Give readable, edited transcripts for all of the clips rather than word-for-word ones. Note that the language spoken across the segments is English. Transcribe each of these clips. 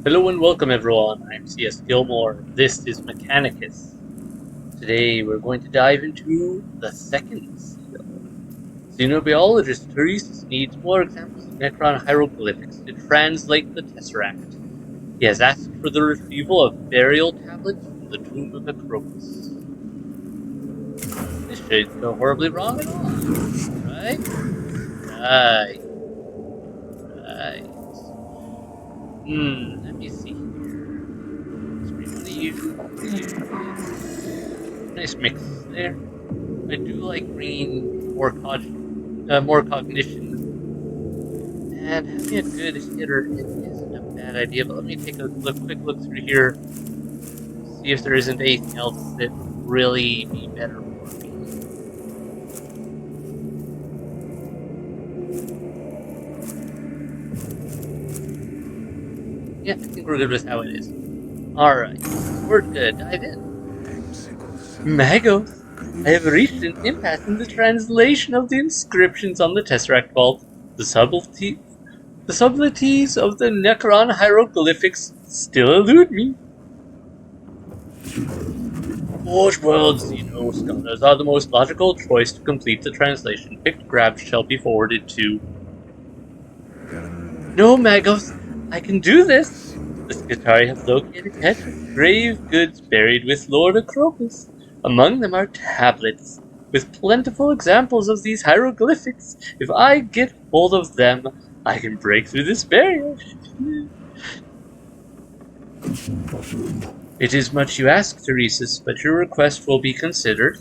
Hello and welcome everyone, I'm C.S.Gilmore. This is Mechanicus. Today we're going to dive into the second seal. Xenobiologist Theresus needs more examples of Necron hieroglyphics to translate the Tesseract. He has asked for the retrieval of burial tablets from the tomb of Acropus. This shouldn't go horribly wrong at all, right? Right. Let me see here. What do you? Nice mix there. I do like bringing more cognition, and having a good hitter isn't a bad idea. But let me take a quick look through here, see if there isn't anything else that would really be better for me. Yeah, I think we're good with how it is. Alright, we're gonna dive in. Magos! I have reached an impasse in the translation of the inscriptions on the Tesseract Vault. The subtleties of the Necron hieroglyphics still elude me. Forge World Xeno scholars are the most logical choice to complete the translation. Picked grabs shall be forwarded to. No, Magos, I can do this! The Skitari have located a cache of grave goods buried with Lord Acropus. Among them are tablets, with plentiful examples of these hieroglyphics. If I get hold of them, I can break through this barrier. It is much you ask, Theresus, but your request will be considered.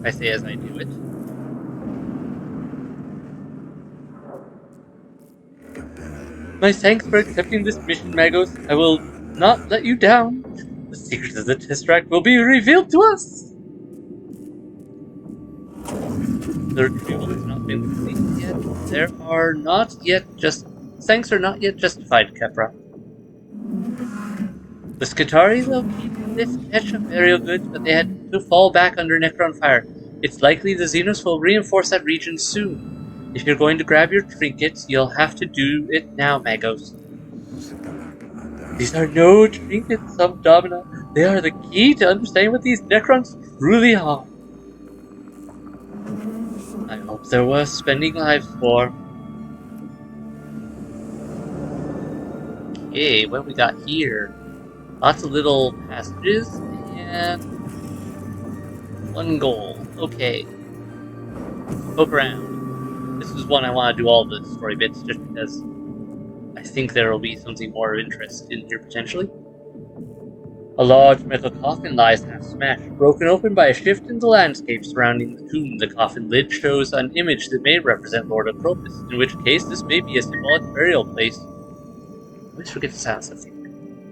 I say as I do it. My thanks for accepting this mission, Magos. I will not let you down. The secrets of the Tesseract will be revealed to us. The retrieval has not been completed yet. Thanks are not yet justified, Kepra. The Skitari located this cache of burial goods, but they had to fall back under Necron fire. It's likely the Xenos will reinforce that region soon. If you're going to grab your trinkets, you'll have to do it now, Magos. These are no trinkets, Subdomina. They are the key to understanding what these Necrons truly are. I hope they're worth spending lives for. Okay, what we got here? Lots of little passages and one goal. Okay. Poke around. This is one I want to do all the story bits just because I think there will be something more of interest in here potentially. A large metal coffin lies half smashed, broken open by a shift in the landscape surrounding the tomb. The coffin lid shows an image that may represent Lord Acropus, in which case this may be a symbolic burial place. I always forget to sound something.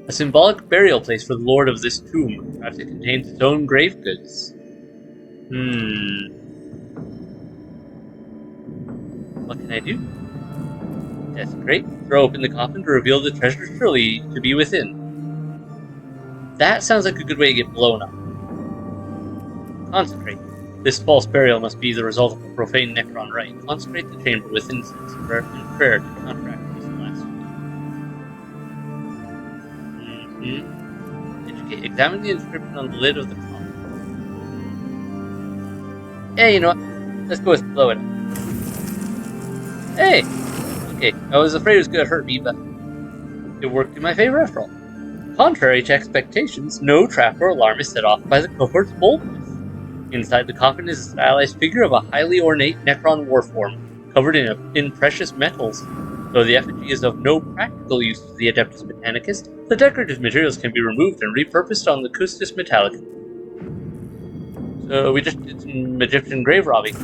A symbolic burial place for the lord of this tomb. Perhaps it contains its own grave goods. What can I do? Desecrate. Throw open the coffin to reveal the treasure surely to be within. That sounds like a good way to get blown up. Consecrate. This false burial must be the result of a profane Necron rite. Consecrate the chamber with incense in prayer to counteract this blasphemy. Educate. Examine the inscription on the lid of the coffin. Hey, you know what? Let's go with blow it up. Hey! Okay, I was afraid it was going to hurt me, but it worked in my favor after all. Contrary to expectations, no trap or alarm is set off by the cohort's boldness. Inside the coffin is a stylized figure of a highly ornate Necron warform, covered in precious metals. Though the effigy is of no practical use to the Adeptus Mechanicus, the decorative materials can be removed and repurposed on the Custos Metallicum. So we just did some Egyptian grave robbing.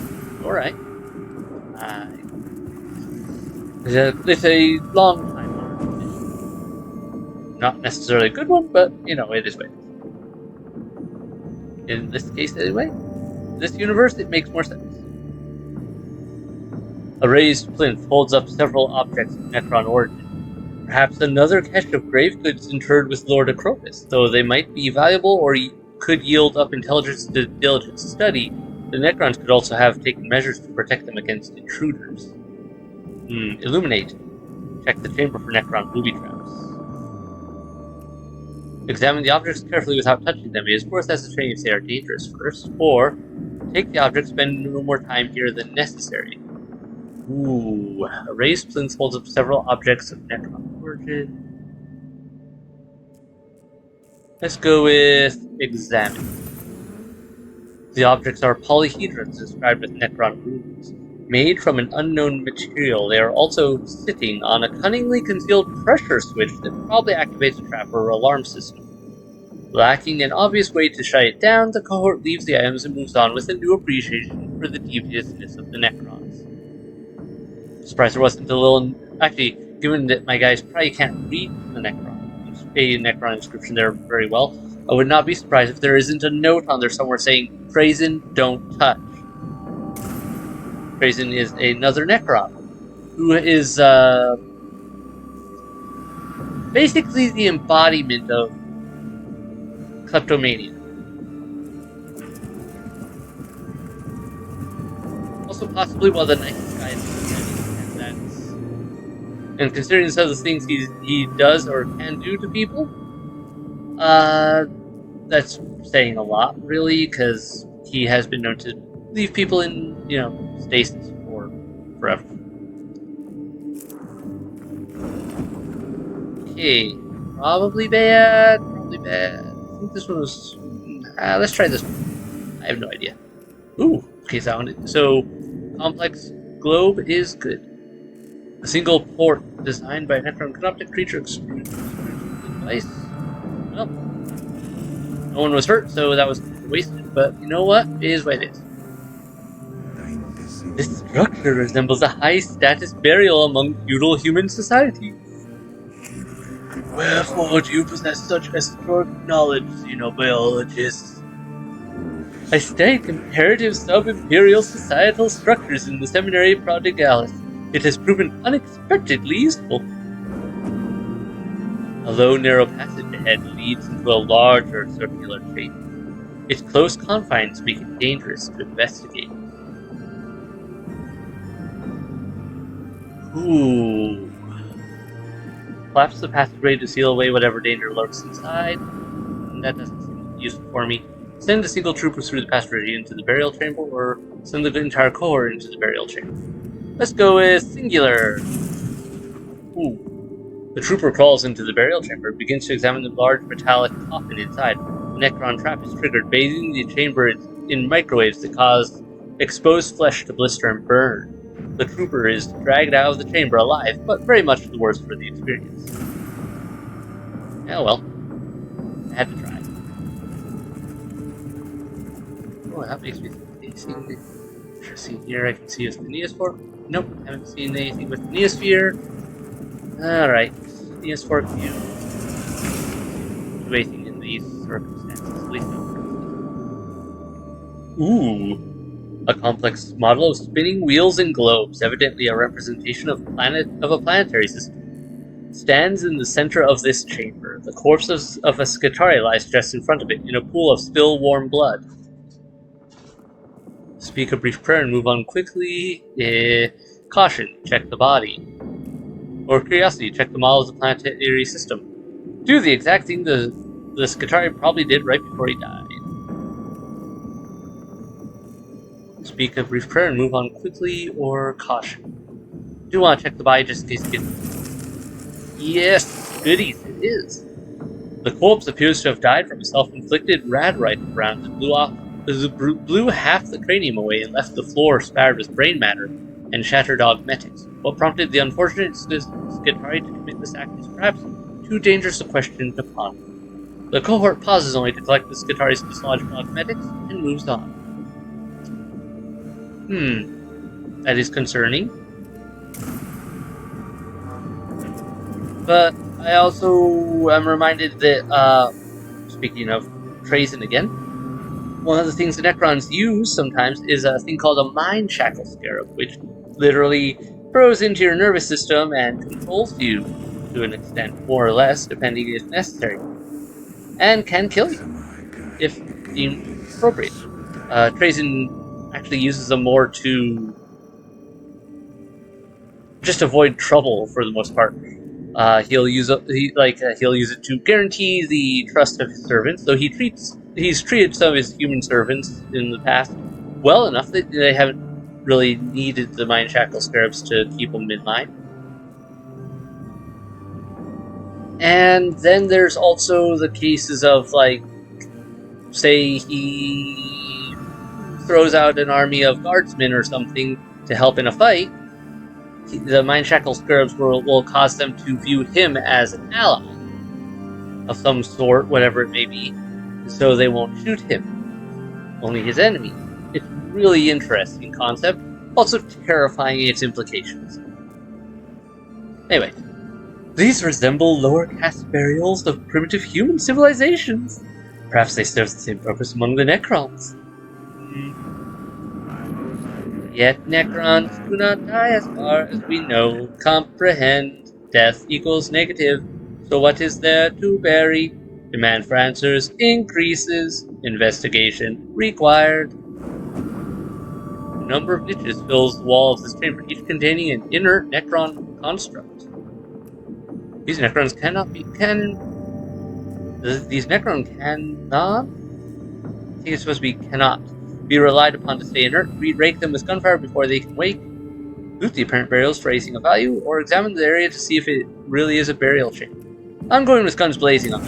Alright. It's a long time. Not necessarily a good one, but, you know, it is what it is. In this case, anyway. In this universe, it makes more sense. A raised plinth holds up several objects of Necron origin. Perhaps another cache of grave goods interred with Lord Acropus. Though they might be valuable or could yield up intelligence to diligent study, the Necrons could also have taken measures to protect them against intruders. Illuminate. Check the chamber for Necron booby traps. Examine the objects carefully without touching them. It is worth ascertaining if they are dangerous first, or take the object, spend no more time here than necessary. Ooh, a raised plinth holds up several objects of Necron origin. Let's go with examine. The objects are polyhedrons inscribed with Necron runes. Made from an unknown material, they are also sitting on a cunningly concealed pressure switch that probably activates a trap or alarm system. Lacking an obvious way to shut it down, the cohort leaves the items and moves on with a new appreciation for the deviousness of the Necrons. Surprised there wasn't a little... Actually, given that my guys probably can't read the Necron inscription there very well, I would not be surprised if there isn't a note on there somewhere saying, Trazen, don't touch. Trazen is another Necron, who is basically the embodiment of kleptomania. Also possibly one of the nicest guys in and considering some of the things he does or can do to people, that's saying a lot, really, because he has been known to leave people in, stasis for forever. Okay, probably bad. I think this one was... let's try this one. I have no idea. Ooh, okay, so complex globe is good. A single port designed by a Necron Canoptic creature extruded the device. Well, no one was hurt, so that was wasted, but you know what? It is what it is. This structure resembles a high-status burial among feudal human society. Wherefore do you possess such historic knowledge, xenobiologists? I study comparative sub-imperial societal structures in the Seminary Prodigalis. It has proven unexpectedly useful. A low, narrow passage ahead leads into a larger circular chamber. Its close confines make it dangerous to investigate. Ooh. Collapse the passageway to seal away whatever danger lurks inside. That doesn't seem useful for me. Send a single trooper through the passageway into the burial chamber, or send the entire cohort into the burial chamber. Let's go with singular. Ooh. The trooper crawls into the burial chamber and begins to examine the large metallic coffin inside. The Necron trap is triggered, bathing the chamber in microwaves that cause exposed flesh to blister and burn. The trooper is dragged out of the chamber alive, but very much the worse for the experience. Oh well. I had to try. Oh, that makes me think anything interesting here I can see with the Neosphere. Nope, haven't seen anything with the Neosphere. Alright, Neosphere view. Anything in these circumstances, at least not currently. Ooh. A complex model of spinning wheels and globes, evidently a representation of a planetary system, stands in the center of this chamber. The corpse of a Skitarii lies just in front of it, in a pool of still warm blood. Speak a brief prayer and move on quickly. Caution, check the body. Or curiosity, check the model of the planetary system. Do the exact thing the Skitarii probably did right before he died. Speak a brief prayer and move on quickly, or caution. Do want to check the body just in case it gets... Yes, goodies, it is. The corpse appears to have died from a self-inflicted rad rifle round that blew half the cranium away and left the floor spattered with brain matter and shattered augmetics. What prompted the unfortunate Skitarii to commit this act is perhaps too dangerous a question to ponder. The cohort pauses only to collect the Skitarii's dislodged augmetics and moves on. That is concerning. But I also am reminded that, speaking of Trazen again, one of the things the Necrons use sometimes is a thing called a mind shackle scarab, which literally burrows into your nervous system and controls you to an extent, more or less, depending if necessary, and can kill you if deemed appropriate. Trazen actually uses them more to just avoid trouble for the most part. He'll use it to guarantee the trust of his servants. So he's treated some of his human servants in the past well enough that they haven't really needed the Mind Shackle Scarabs to keep them in line. And then there's also the cases of, like, say he throws out an army of guardsmen or something to help in a fight. The Mind Shackle Scarabs will cause them to view him as an ally of some sort, whatever it may be, so they won't shoot him, only his enemy. It's a really interesting concept, also terrifying in its implications. Anyway, these resemble lower caste burials of primitive human civilizations. Perhaps they serve the same purpose among the Necrons. Yet Necrons do not die as far as we know. Comprehend. Death equals negative. So what is there to bury? Demand for answers increases. Investigation required. A number of niches fills the wall of this chamber, each containing an inner Necron construct. These Necrons cannot be These Necron cannot? I think it's supposed to be cannot be relied upon to stay inert. Re-rake them with gunfire before they can wake. Loot the apparent burials for raising a value, or examine the area to see if it really is a burial chamber. I'm going with guns blazing on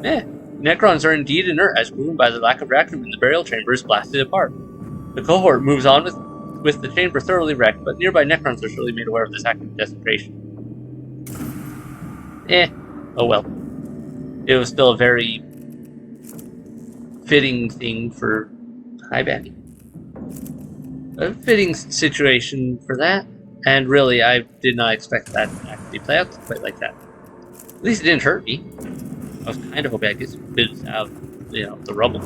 that. Necrons are indeed inert, as proven by the lack of reaction when the burial chamber is blasted apart. The cohort moves on with the chamber thoroughly wrecked, but nearby Necrons are surely made aware of this act of desecration. Oh well. It was still a very fitting thing for High Bandy. A fitting situation for that, and really, I did not expect that to actually play out quite like that. At least it didn't hurt me. I was kind of hoping I could get some bits out of, the rubble.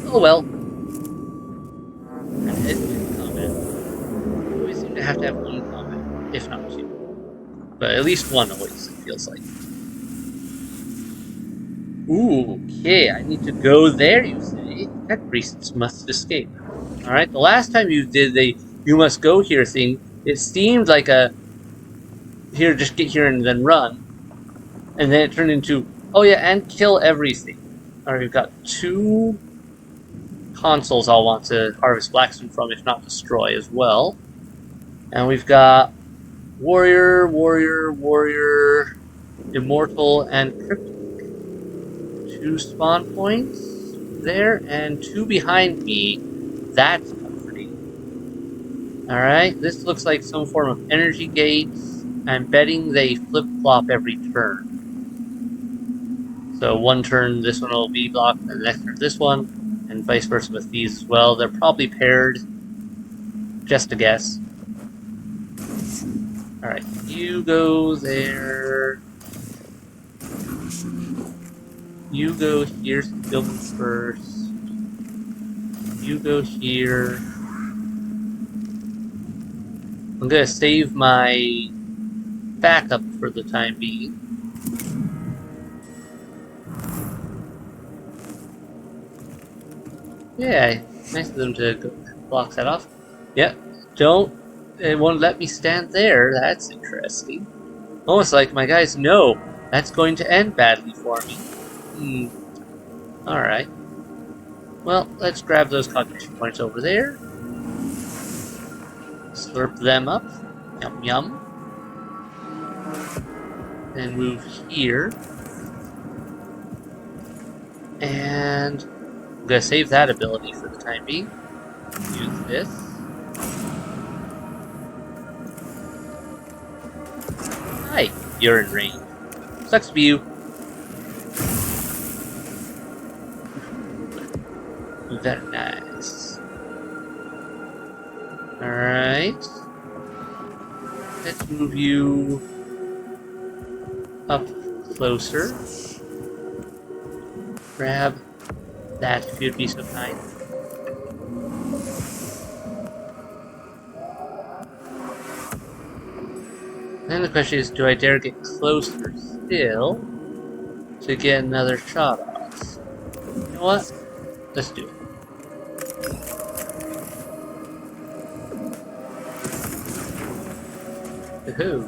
Oh well. And head-to-head combat. We always seem to have one combat, if not two. But at least one always, it feels like. Ooh, okay, I need to go there, you say? Tech priests must escape. Alright, the last time you did the you must go here thing, it seemed like a here, just get here and then run. And then it turned into, oh yeah, and kill everything. Alright, we've got 2 consoles I'll want to harvest blackstone from, if not destroy as well. And we've got warrior, immortal, and cryptic. 2 spawn points there, and 2 behind me. That's comforting. Alright, this looks like some form of energy gates. I'm betting they flip-flop every turn. So one turn this one will be blocked, and the next turn this one, and vice versa with these as well. They're probably paired. Just a guess. Alright, you go there. You go here, go first. You go here. I'm gonna save my backup for the time being. Yeah, nice of them to block that off. Yep, it won't let me stand there. That's interesting. Almost like my guys know that's going to end badly for me. Alright. Well, let's grab those cognition points over there. Slurp them up. Yum yum. Then move here. And I'm gonna save that ability for the time being. Use this. Hi, you're in range. Sucks to be you. Very nice. Alright. Let's move you up closer. Grab that if you'd be so kind. Then the question is, do I dare get closer still to get another shot off? You know what? Let's do it. Woohoo!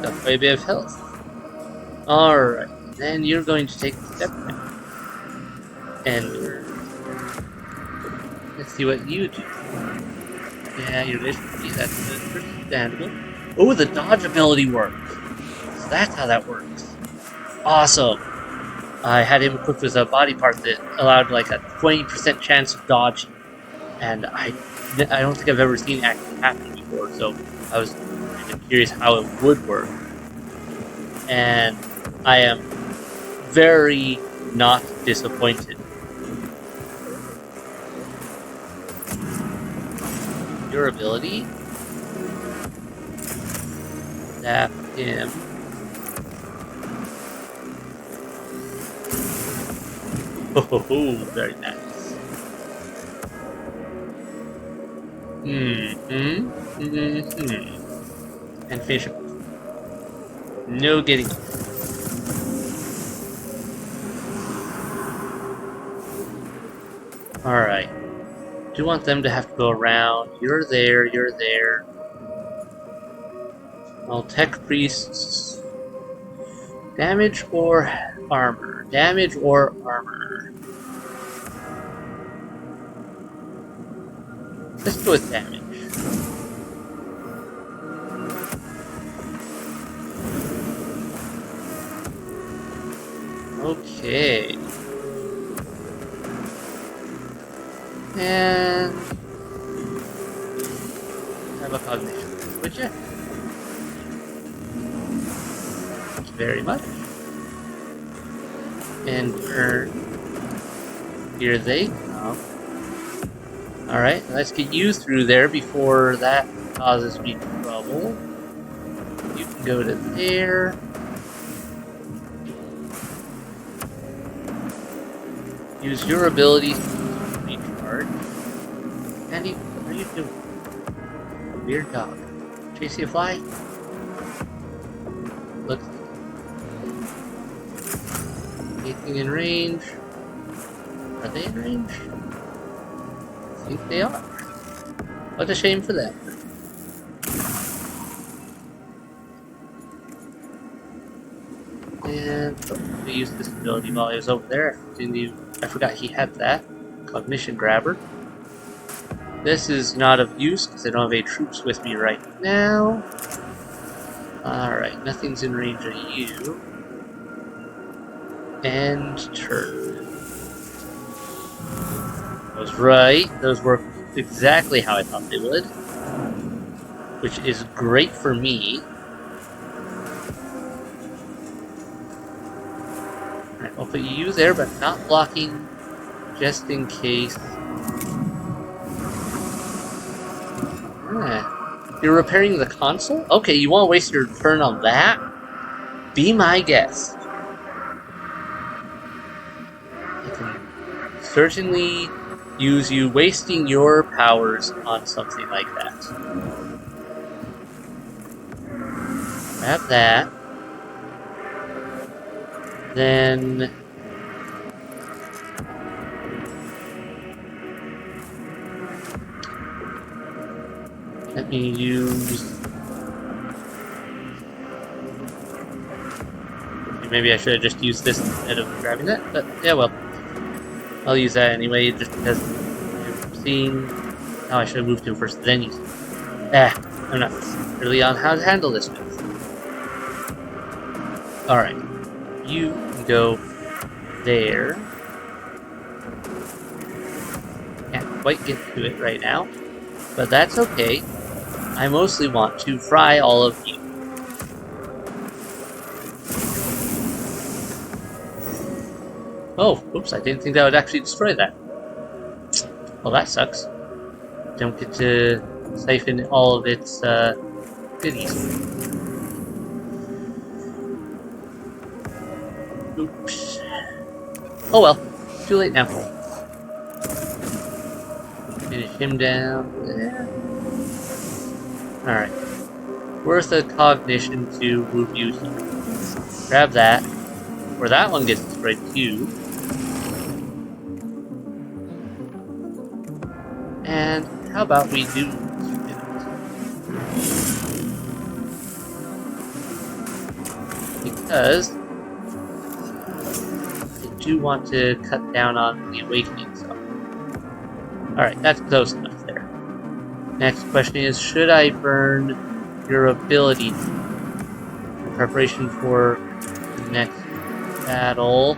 Got quite a bit of health. Alright, then you're going to take a step back. And let's see what you do. Yeah, you're basically, that's understandable. Oh, the dodge ability works! So that's how that works. Awesome! I had him equipped with a body part that allowed like a 20% chance of dodge, and I don't think I've ever seen it actually happen before, so I was kind of curious how it would work. And I am very not disappointed. Your ability? Zap him. Oh, very nice. And finish him. No getting. Alright. Do you want them to have to go around? You're there, you're there. Well, tech priests. Damage or armor? Damage or armor? Let's go with damage. Okay. And have a cognition, would you? Thank you very much. And here they come. Alright, let's get you through there before that causes me trouble. You can go to there. Use your abilities to recharge. Andy, what are you doing? Weird dog. Chasing a fly? Looks anything in range? Are they in range? I think they are. What a shame for them. And we used this ability while he was over there. I forgot he had that. Cognition grabber. This is not of use because I don't have any troops with me right now. Alright, nothing's in range of you. And turn. I was right. Those work exactly how I thought they would. Which is great for me. Alright, I'll put you there, but not blocking, just in case. Alright. You're repairing the console? Okay, you want to waste your turn on that? Be my guest. I can certainly use you wasting your powers on something like that. Grab that. Then let me use. Maybe I should have just used this instead of grabbing that, but yeah, well. I'll use that anyway, just because I've seen how I should have moved him first, then use it. I'm not really on how to handle this one. Alright. You can go there. Can't quite get to it right now, but that's okay. I mostly want to fry all of you. Oh, oops, I didn't think that would actually destroy that. Well, that sucks. Don't get to siphon all of its goodies. Oops. Oh well, too late now. Finish him down there. Alright. Worth a cognition to move you here. Grab that. Or that one gets destroyed too. And how about we do because I do want to cut down on the awakening zone. Alright, that's close enough there. Next question is, should I burn your ability in preparation for the next battle?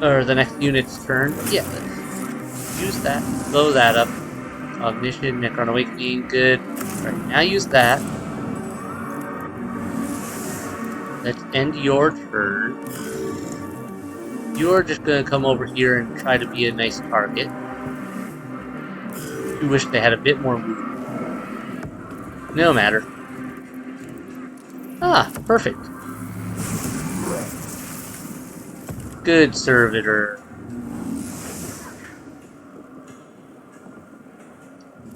Or the next unit's turn? Yeah, let's use that. Blow that up. Cognition, Necron Awakening, good. Alright, now use that. Let's end your turn. You're just gonna come over here and try to be a nice target. You wish they had a bit more movement. No matter. Ah, perfect. Good servitor.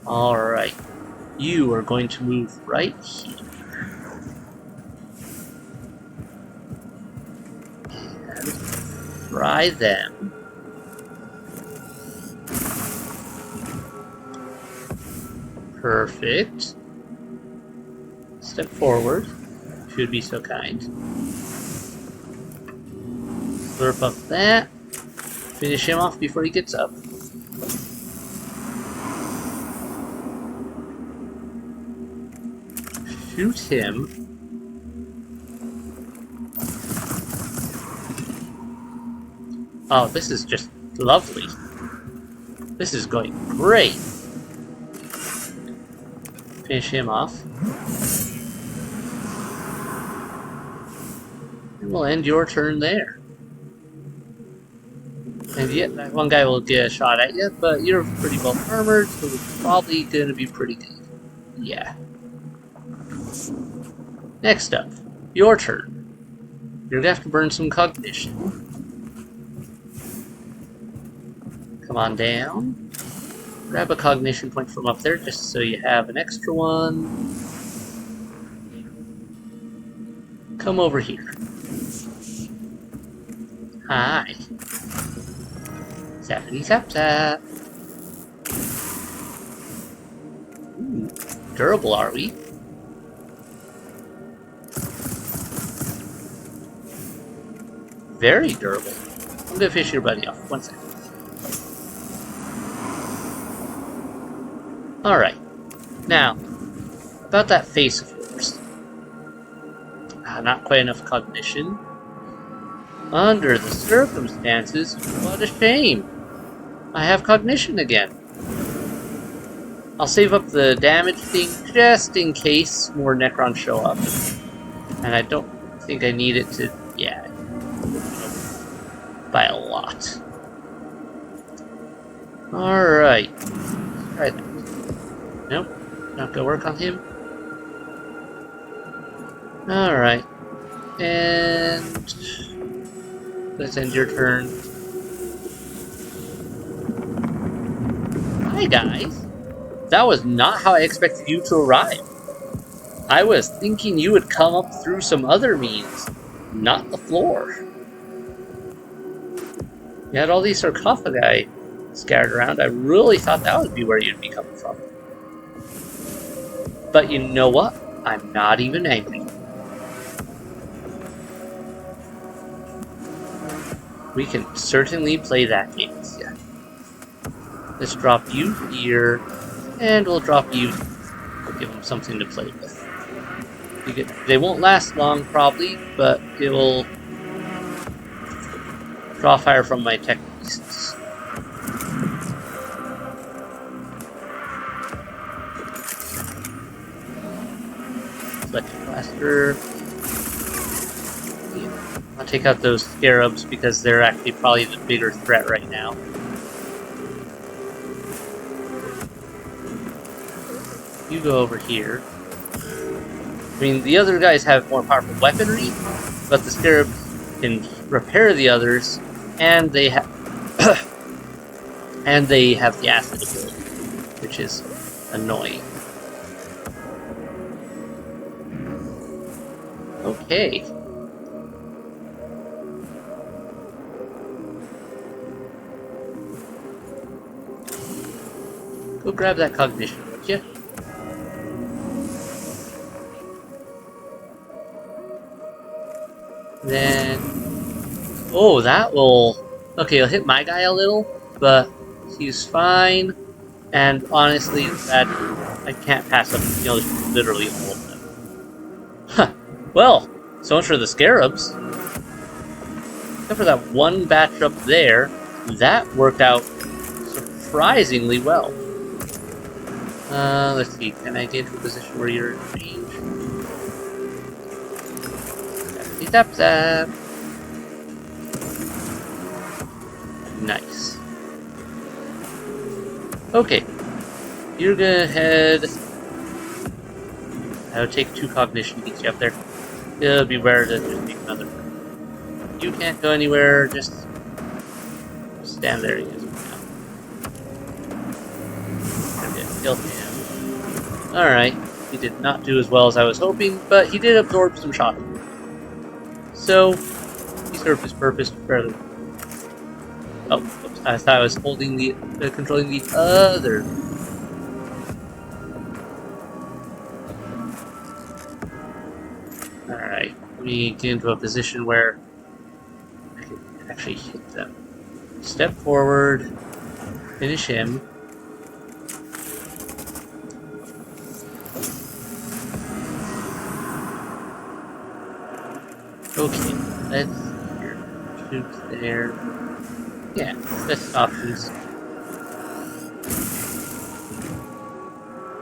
Alright. You are going to move right here. And try them. Perfect. Step forward. Should be so kind. Slurp up that. Finish him off before he gets up. Shoot him. Oh, this is just lovely. This is going great. Finish him off. And we'll end your turn there. And yeah, that one guy will get a shot at you, but you're pretty well armored, so it's probably going to be pretty good. Yeah. Next up, your turn. You're going to have to burn some cognition. Come on down. Grab a cognition point from up there, just so you have an extra one. Come over here. Hi. Zappity zap zap. Ooh, durable are we? Very durable. I'm gonna fish your buddy off. 1 second. Alright. Now, about that face of yours. Not quite enough cognition. Under the circumstances, what a shame. I have cognition again. I'll save up the damage thing just in case more Necrons show up. And I don't think I need it to, yeah, by a lot. Alright. Try that. Nope, not gonna work on him. Alright. And let's end your turn. Hi guys! That was not how I expected you to arrive. I was thinking you would come up through some other means, not the floor. You had all these sarcophagi scattered around. I really thought that would be where you'd be coming from. But you know what? I'm not even angry. We can certainly play that game with you. Let's drop you here, and we'll drop you. We'll give them something to play with. They won't last long, probably, but it will draw fire from my tech beasts. Electric blaster. I'll take out those scarabs because they're actually probably the bigger threat right now. You go over here. I mean, the other guys have more powerful weaponry, but the scarabs can repair the others, and they have and they have the acid ability, which is annoying. Okay. Go grab that cognition, would you? Then, oh, that will. Okay, it'll hit my guy a little, but he's fine. And honestly, that I can't pass up. You know, literally all of them. Huh. Well, so much for the scarabs. Except for that one batch up there, that worked out surprisingly well. Let's see. Can I get to a position where you're in range? Tap tap. Nice. Okay. You're gonna head. I'll take 2 cognition to get you up there. It'll be better to just take another. You can't go anywhere. Just stand there. You guys. Okay, kill him. All right. He did not do as well as I was hoping, but he did absorb some shock. So, he served his purpose fairly. Oh, oops, I thought I was holding the, controlling the other. Alright, let me get into a position where I can actually hit them. Step forward, finish him. Okay, let's shoot there. Yeah, best options.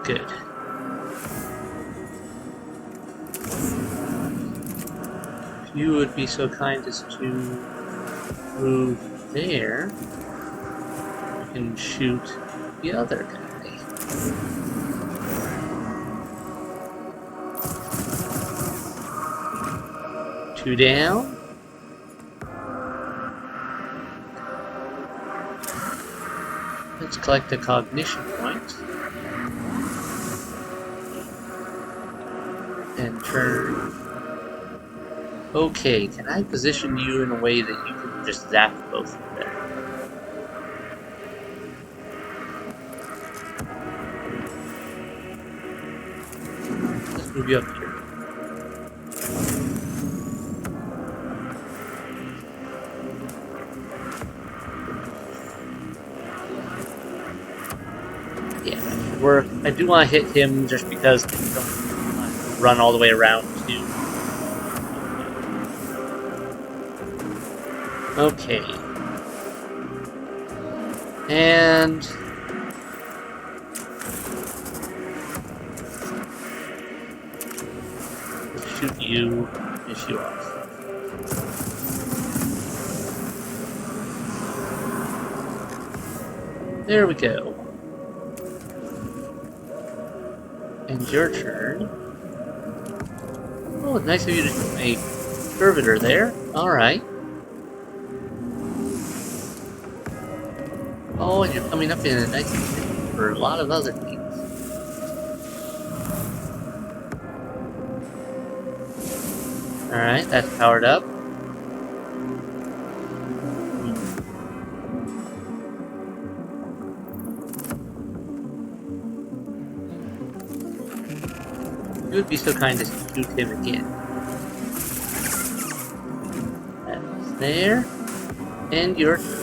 Good. If you would be so kind as to move there, you can shoot the other guy. 2 down. Let's collect a cognition point. And turn. Okay, can I position you in a way that you can just zap both of them? Let's move you up here. Yeah, that should work. I do want to hit him just because I don't want to run all the way around too. Okay. And let's shoot you, finish you off. There we go. And your turn. Oh, nice of you to shoot a servitor there. Alright. Oh, and you're coming up in a nice position for a lot of other things. Alright, that's powered up. You would be so kind as to shoot him again. That's there. And your turn.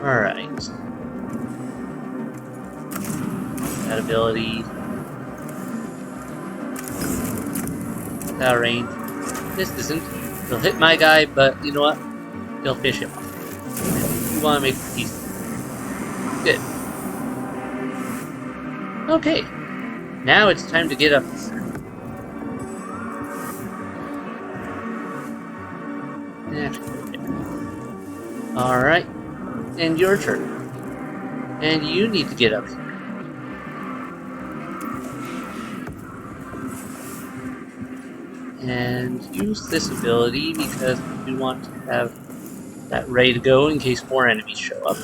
Alright. That ability. That range. This isn't. He'll hit my guy, but you know what? He'll fish him off. You want to make the piece. Good. Okay. Now it's time to get up here. Alright. And your turn. And you need to get up here. And use this ability because we want to have that ready to go in case more enemies show up.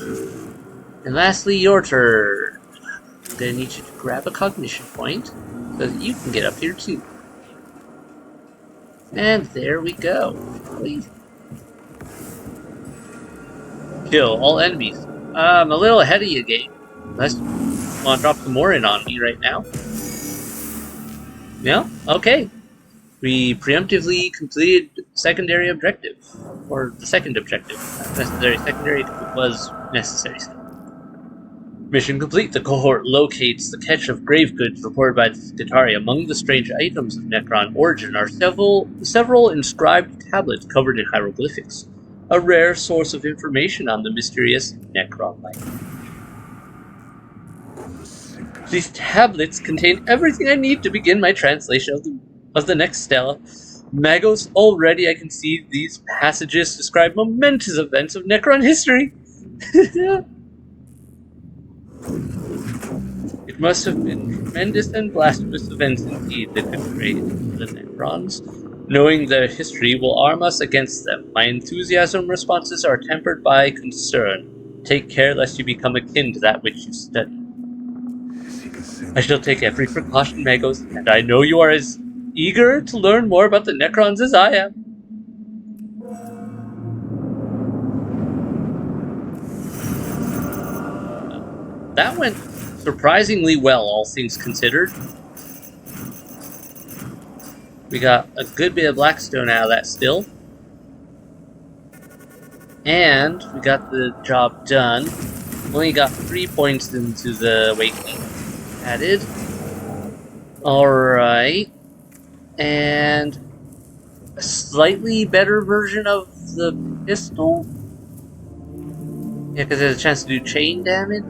And lastly, your turn. I'm going to need you to grab a cognition point so that you can get up here too. And there we go. Kill all enemies. I'm a little ahead of you, game. Unless you want to drop some more in on me right now. Yeah, okay. We preemptively completed secondary objective. Or the second objective. Not necessary secondary because it was necessary still. Mission complete. The cohort locates the catch of grave goods reported by the Skitari. Among the strange items of Necron origin are several inscribed tablets covered in hieroglyphics, a rare source of information on the mysterious Necron language. These tablets contain everything I need to begin my translation of the next stela. Magos, already I can see these passages describe momentous events of Necron history. It must have been tremendous and blasphemous events indeed that could create the Necrons. Knowing their history will arm us against them. My enthusiasm responses are tempered by concern. Take care lest you become akin to that which you study. I shall take every precaution, Magos, and I know you are as eager to learn more about the Necrons as I am. That went surprisingly well, all things considered. We got a good bit of Blackstone out of that still. And we got the job done. Only got 3 points into the Awakening added. Alright. And a slightly better version of the pistol? Yeah, because there's a chance to do chain damage.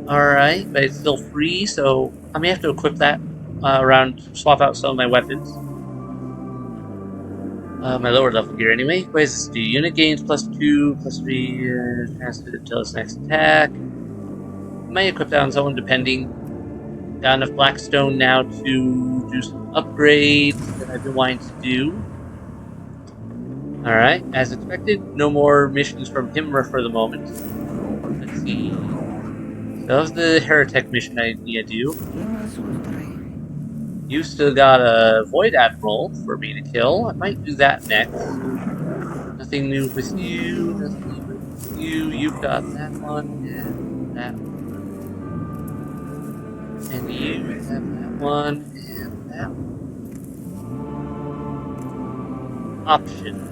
Alright, but it's still free, so I may have to equip that swap out some of my weapons. My lower level gear anyway. What does this do? Unit gains +2, +3, chance to until its next attack. Might equip that on someone depending. Got enough Blackstone now to do some upgrades that I've been wanting to do. Alright, as expected, no more missions from Himra for the moment. Let's see. So that was the Heretic mission I need to do. You still got a Void Admiral for me to kill. I might do that next. Nothing new with you, nothing new with you. You've got that one, and that one. And you have that one, and that one. Options.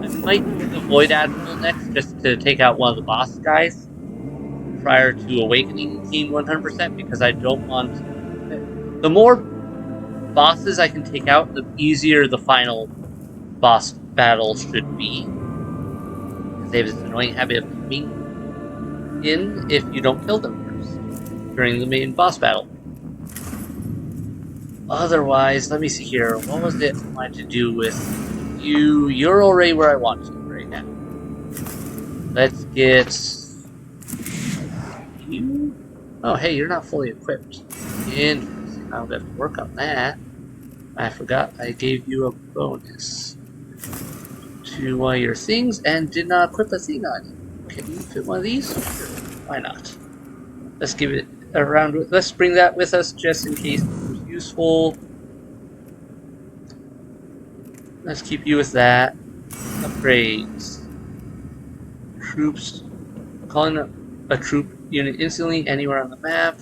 I might do the Void Admiral next, just to take out one of the boss guys prior to Awakening Team 100%, because I don't want... The more bosses I can take out, the easier the final boss battle should be. They have this annoying habit of coming in if you don't kill them first during the main boss battle. Otherwise, let me see here. What was it I wanted to do with you? You're already where I want you right now. Let's get you. Oh, hey, you're not fully equipped. Interesting. I'll have to work on that. I forgot I gave you a bonus to one of your things and did not equip a thing on you. Can you fit one of these? Sure. Why not? Let's give it a round. Let's bring that with us just in case it's useful. Let's keep you with that. Upgrades. Troops. Calling up a troop unit instantly anywhere on the map.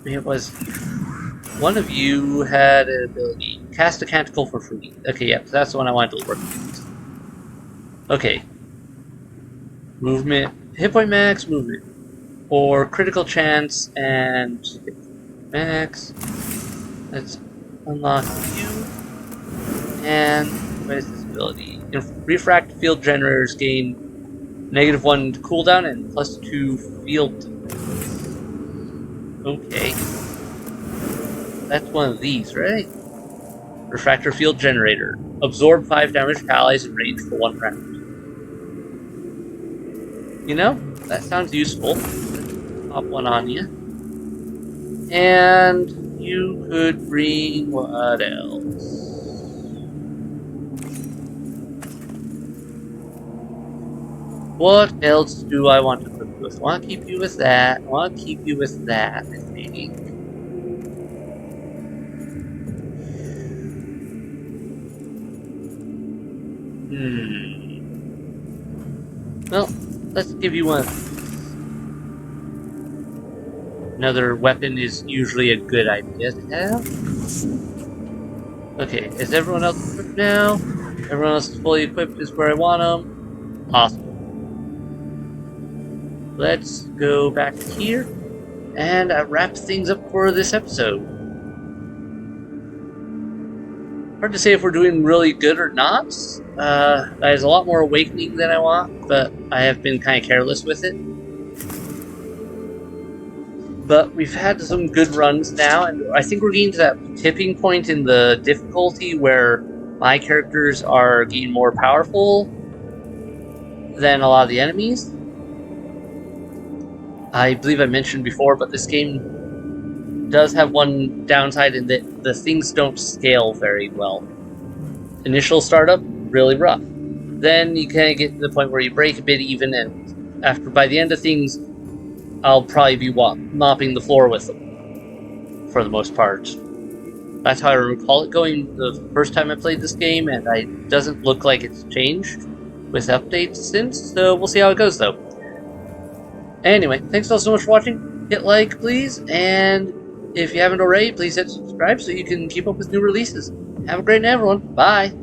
It was one of you had an ability. Cast a canticle for free. Okay, yeah, so that's the one I wanted to work with. Okay. Movement. Hit point max, movement. Or critical chance and hit max. Let's unlock you. And what is this ability? Refract field generators gain -1 cooldown and +2 field. Okay. That's one of these, right? Refractor field generator. Absorb 5 damage to allies in range for 1 round. You know, that sounds useful. Pop one on you. And you could bring what else? What else do I want to put you with? I want to keep you with that. I want to keep you with that, I think. Well, let's give you one. Another weapon is usually a good idea to have. Okay, is everyone else equipped now? Everyone else is fully equipped is where I want them. Awesome. Let's go back here and wrap things up for this episode. Hard to say if we're doing really good or not. There's a lot more awakening than I want, but I have been kind of careless with it. But we've had some good runs now, and I think we're getting to that tipping point in the difficulty where my characters are getting more powerful than a lot of the enemies. I believe I mentioned before, but this game does have one downside in that the things don't scale very well. Initial startup, really rough. Then you kind of get to the point where you break a bit even, and by the end of things, I'll probably be mopping the floor with them, for the most part. That's how I recall it going the first time I played this game, and it doesn't look like it's changed with updates since, so we'll see how it goes, though. Anyway, thanks all so much for watching. Hit like, please, and if you haven't already, please hit subscribe so you can keep up with new releases. Have a great night, everyone. Bye!